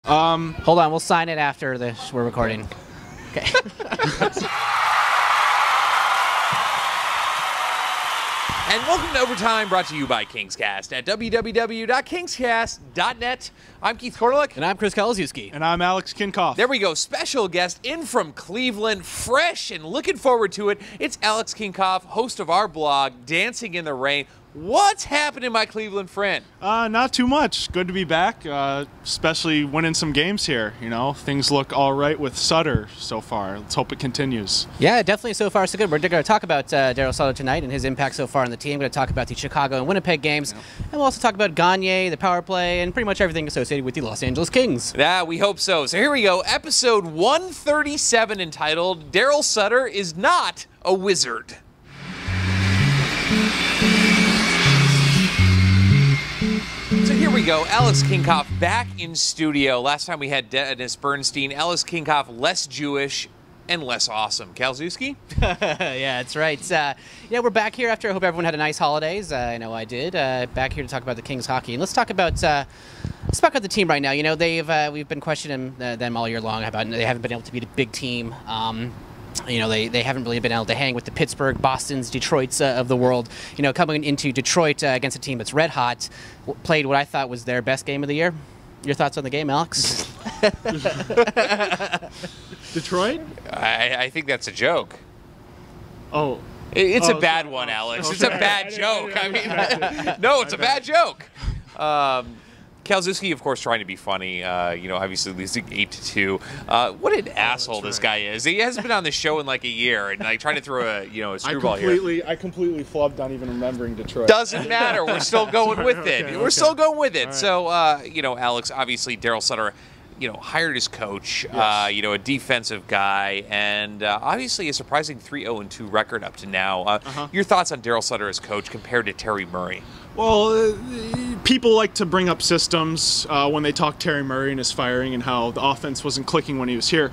Hold on, we'll sign it after we're recording. Okay. And welcome to Overtime, brought to you by KingsCast at www.kingscast.net. I'm Keith Korneluk. And I'm Chris Kalaszewski. And I'm Alex Kinkoff. There we go. Special guest in from Cleveland, fresh and looking forward to it. It's Alex Kinkoff, host of our blog, Dancing in the Rain. What's happening, my Cleveland friend? Not too much. Good to be back, especially winning some games here. You know, things look all right with Sutter so far. Let's hope it continues. Yeah, definitely so far so good. We're going to talk about Darryl Sutter tonight and his impact so far on the team. We're going to talk about the Chicago and Winnipeg games. Yeah. And we'll also talk about Gagne, the power play, and pretty much everything associated with the Los Angeles Kings. Yeah, we hope so. So here we go. Episode 137 entitled, Darryl Sutter is Not a Wizard. So here we go, Alex Kinkoff back in studio. Last time we had Dennis Bernstein. Alex Kinkoff, less Jewish and less awesome. Kalaszewski? Yeah, that's right. Yeah, we're back here after I hope everyone had a nice holidays. I know I did. Back here to talk about the Kings hockey. And let's talk about the team right now. You know, we've been questioning them all year long about they haven't been able to beat a big team. You know, they haven't really been able to hang with the Pittsburgh, Bostons, Detroits of the world. You know, coming into Detroit against a team that's red hot, played what I thought was their best game of the year. Your thoughts on the game, Alex? Detroit? I think that's a joke. Oh. It's a bad one, Alex. It's a bad joke. I mean, no, it's a bad joke. Kalaszewski, of course, trying to be funny. You know, obviously losing 8-2. What an asshole this guy is. He hasn't been on the show in like a year, and like trying to throw a screwball here. I completely flubbed on even remembering Detroit. Doesn't matter. We're still going with it. Okay, We're still going with it. Right. So, you know, Alex, obviously Darryl Sutter, you know, hired his coach. Yes. You know, a defensive guy, and obviously a surprising 3-0-2 record up to now. Your thoughts on Darryl Sutter as coach compared to Terry Murray? Well, people like to bring up systems when they talk Terry Murray and his firing and how the offense wasn't clicking when he was here.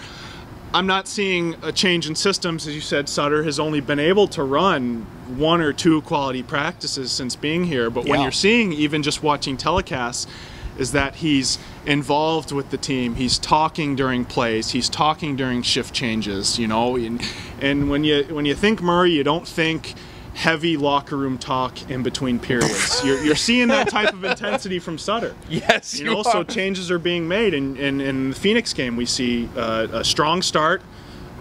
I'm not seeing a change in systems. As you said, Sutter has only been able to run 1 or 2 quality practices since being here. But when you're seeing, even just watching telecasts, is that he's involved with the team. He's talking during plays. He's talking during shift changes, you know. And when you think Murray, you don't think heavy locker room talk in between periods. You're seeing that type of intensity from Sutter. Yes, you know. So changes are being made. In the Phoenix game, we see a strong start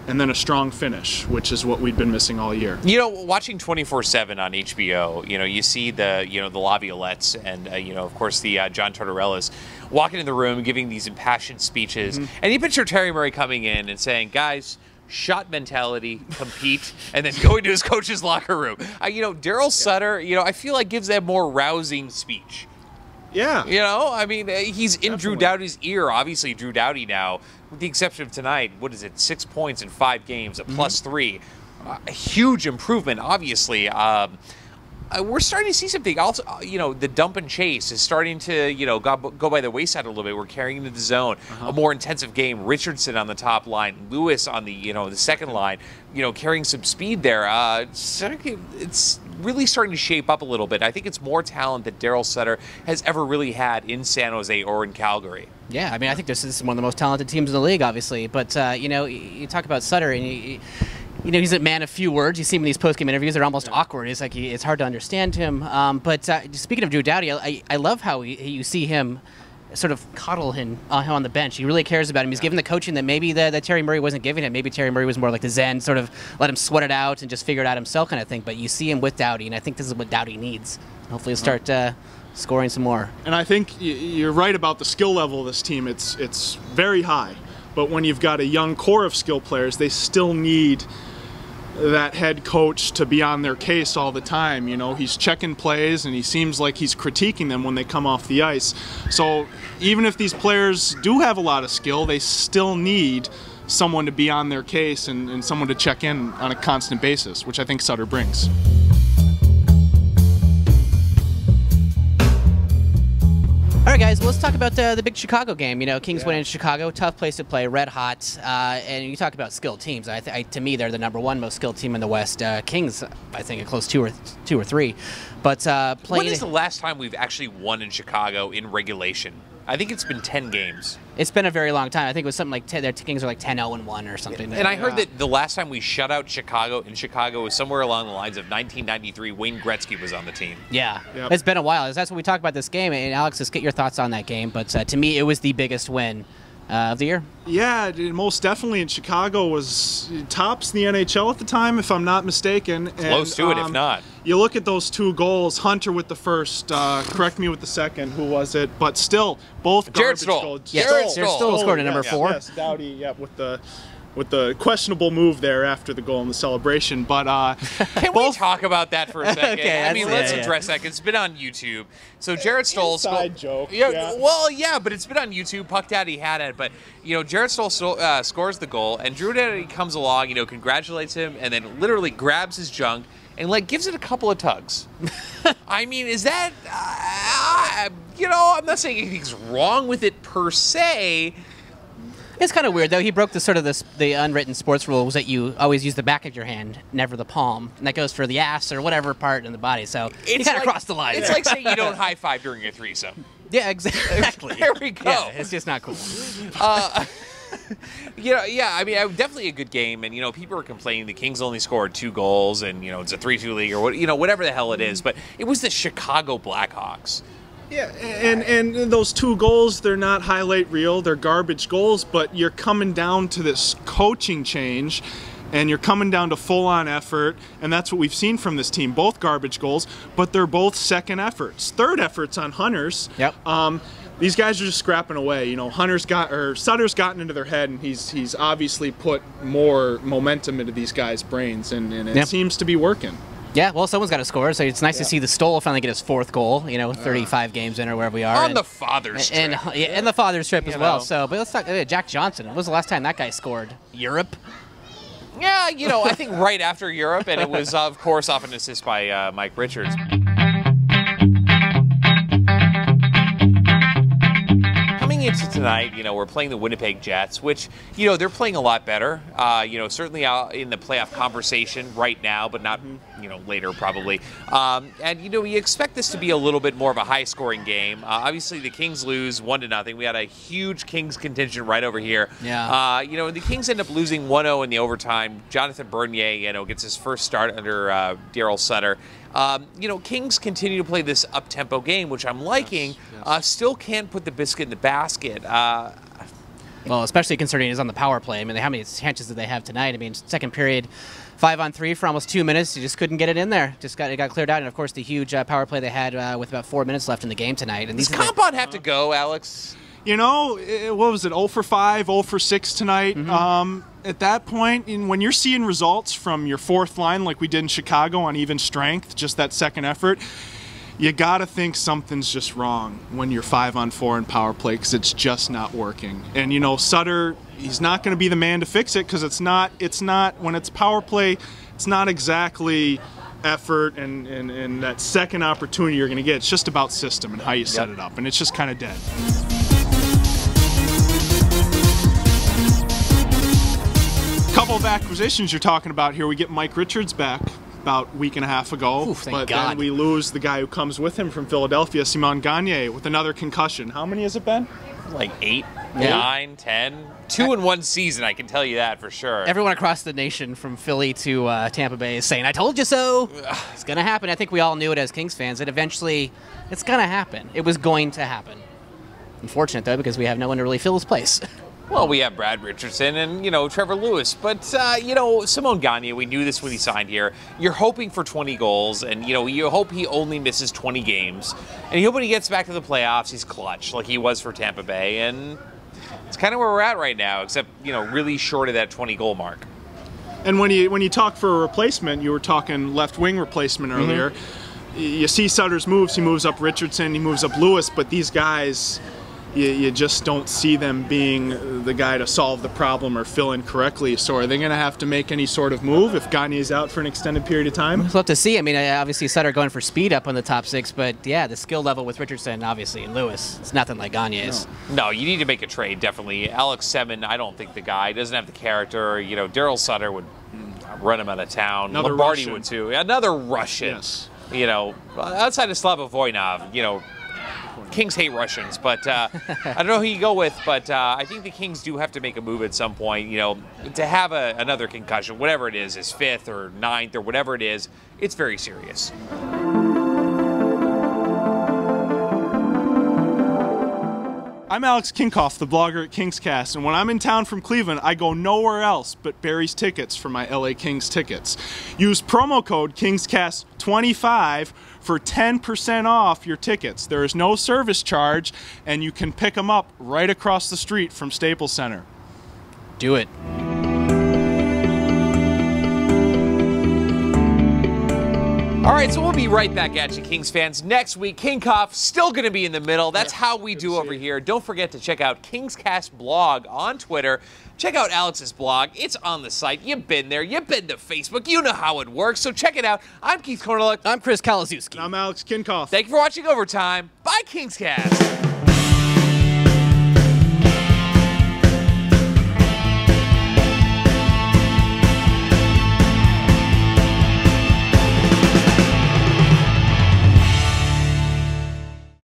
and then a strong finish, which is what we've been missing all year. You know, watching 24/7 on HBO, you know, you see the Laviolettes and you know, of course, the John Tortorella's walking in the room, giving these impassioned speeches, and you picture Terry Murray coming in and saying, "Guys, shot mentality, compete," and then going to his coach's locker room. You know, Darryl Sutter, you know, I feel like gives that more rousing speech. Yeah. You know, I mean, he's in Drew Doughty's ear. Obviously, Drew Doughty now, with the exception of tonight, what is it, 6 points in 5 games, a +3. A huge improvement, obviously. We're starting to see something. Also, you know, the dump and chase is starting to, you know, go by the wayside a little bit. We're carrying into the zone. A more intensive game. Richardson on the top line. Lewis on the, you know, the second line. You know, carrying some speed there. It's really starting to shape up a little bit. I think it's more talent that Darryl Sutter has ever really had in San Jose or in Calgary. Yeah, I mean, I think this is one of the most talented teams in the league, obviously. But, you know, you talk about Sutter, and you know, he's a man of few words. You see him in these post-game interviews; they're almost awkward. It's like it's hard to understand him. But speaking of Drew Doughty, I love how you see him sort of coddle him on the bench. He really cares about him. He's given the coaching that maybe that Terry Murray wasn't giving him. Maybe Terry Murray was more like the Zen, sort of let him sweat it out and just figure it out himself kind of thing. But you see him with Doughty, and I think this is what Doughty needs. Hopefully he'll start scoring some more. And I think you're right about the skill level of this team. It's very high. But when you've got a young core of skill players, they still need that head coach to be on their case all the time. You know, he's checking plays and he seems like he's critiquing them when they come off the ice. So even if these players do have a lot of skill, they still need someone to be on their case and someone to check in on a constant basis, which I think Sutter brings. All right, guys, well, let's talk about the big Chicago game. You know, Kings went in Chicago, tough place to play, red hot. And you talk about skilled teams. To me, they're the #1 most skilled team in the West. Kings, I think, a close two or three. But when is the last time we've actually won in Chicago in regulation? I think it's been 10 games. It's been a very long time. I think it was something like their Kings are like 10-0-1 or something. And I heard that the last time we shut out Chicago was somewhere along the lines of 1993. Wayne Gretzky was on the team. Yeah, Yep. It's been a while. That's what we talked about this game. And Alex, let's get your thoughts on that game. But to me, it was the biggest win of the year. Yeah, most definitely. In Chicago was tops the NHL at the time, if I'm not mistaken. Close to it, if not. You look at those 2 goals. Hunter with the first. Correct me with the second. Who was it? But still, both Jared garbage Stoll. goals. Yes, Jared Stoll scored at number 4. Yes, Doughty. Yeah, with the questionable move there after the goal in the celebration. But Can we talk about that for a second? Okay, I mean, let's yeah. address that. 'Cause it's been on YouTube. So Jared Stoll Inside joke. Yeah, Yeah. well, yeah, but it's been on YouTube. Puck Daddy had it, but Jared Stoll scores the goal, and Drew Daddy comes along, congratulates him, and then literally grabs his junk and gives it a couple of tugs. I mean, is that I'm not saying anything's wrong with it per se. It's kind of weird, though. He broke the unwritten sports rules that you always use the back of your hand, never the palm. And that goes for the ass or whatever part in the body. So he kind of crossed the line. It's like saying you don't high five during a threesome. Yeah, exactly. There we go. Yeah, it's just not cool. I mean, definitely a good game, and people are complaining the Kings only scored 2 goals, and it's a 3-2 league or whatever the hell it is. But it was the Chicago Blackhawks. Yeah, and those 2 goals, they're not highlight reel, they're garbage goals, but you're coming down to this coaching change, and you're coming down to full-on effort, and that's what we've seen from this team, both garbage goals, but they're both second efforts. Third efforts on Hunter's. Yep. These guys are just scrapping away. Sutter's gotten into their head, and he's obviously put more momentum into these guys' brains, and it seems to be working. Yeah, well, someone's got to score, so it's nice to see the Stoll finally get his 4th goal. 35 games in or wherever we are. On the father's trip. And the father's trip as well. So, but let's talk. Jack Johnson. When was the last time that guy scored? Europe. Yeah, I think right after Europe, and it was of course off an assist by Mike Richards. Into tonight, we're playing the Winnipeg Jets, which, they're playing a lot better. Certainly out in the playoff conversation right now, but not, later probably. And you expect this to be a little bit more of a high-scoring game. Obviously, the Kings lose 1-0. We had a huge Kings contingent right over here. Yeah. The Kings end up losing 1-0 in the overtime. Jonathan Bernier, gets his first start under Darryl Sutter. Kings continue to play this up-tempo game, which I'm liking. Yes. Still can't put the biscuit in the basket. Well, especially considering he's on the power play. I mean, how many chances did they have tonight? I mean, second period, 5-on-3 for almost 2 minutes. You just couldn't get it in there. It got cleared out. And, of course, the huge power play they had with about 4 minutes left in the game tonight. And does Compound have to go, Alex? What was it, 0 for 5, 0 for 6 tonight? Mm-hmm. At that point, when you're seeing results from your 4th line like we did in Chicago on even strength, just that second effort, you got to think something's just wrong when you're 5-on-4 in power play because it's just not working. And, Sutter, he's not going to be the man to fix it because it's not, when it's power play, it's not exactly effort and that second opportunity you're going to get. It's just about system and how you set it up, and it's just kind of dead. Couple of acquisitions you're talking about here. We get Mike Richards back about a week and a half ago. Oof, thank but God. Then we lose the guy who comes with him from Philadelphia, Simon Gagne, with another concussion. How many has it been? Like 8, 9, 10. 2 in one season, I can tell you that for sure. Everyone across the nation from Philly to Tampa Bay is saying, I told you so. It's going to happen. I think we all knew it as Kings fans that eventually it's going to happen. It was going to happen. Unfortunate, though, because we have no one to really fill his place. Well, we have Brad Richardson and, Trevor Lewis. But, Simon Gagne, we knew this when he signed here. You're hoping for 20 goals, and, you hope he only misses 20 games. And you hope when he gets back to the playoffs, he's clutch, like he was for Tampa Bay. And it's kind of where we're at right now, except, really short of that 20-goal mark. And when you talk for a replacement, you were talking left-wing replacement earlier. Mm-hmm. You see Sutter's moves. He moves up Richardson, he moves up Lewis, but these guys... You just don't see them being the guy to solve the problem or fill in correctly. So are they going to have to make any sort of move if Gagne is out for an extended period of time? We'll have to see. I mean, obviously Sutter going for speed up on the top 6, but yeah, the skill level with Richardson, obviously, and Lewis, it's nothing like Gagne's. No, you need to make a trade, definitely. Alex Semin, I don't think the guy doesn't have the character. Darryl Sutter would run him out of town. Another Lombardi Russian. would too. Another Russian. Yes. Outside of Slava Voinov, Kings hate Russians, but I don't know who you go with, but I think the Kings do have to make a move at some point. You know, to have another concussion, whatever it is 5th or 9th or whatever it is, it's very serious. I'm Alex Kinkoff, the blogger at KingsCast, and when I'm in town from Cleveland, I go nowhere else but Barry's Tickets for my LA Kings tickets. Use promo code KingsCast25 for 10% off your tickets. There is no service charge, and you can pick them up right across the street from Staples Center. Do it. All right, so we'll be right back at you, Kings fans. Next week, Kinkoff still going to be in the middle. That's how we do over here. Don't forget to check out KingsCast blog on Twitter. Check out Alex's blog. It's on the site. You've been there. You've been to Facebook. You know how it works, so check it out. I'm Keith Korneluk. I'm Chris Kalaszewski. And I'm Alex Kinkoff. Thank you for watching Overtime. Bye, KingsCast.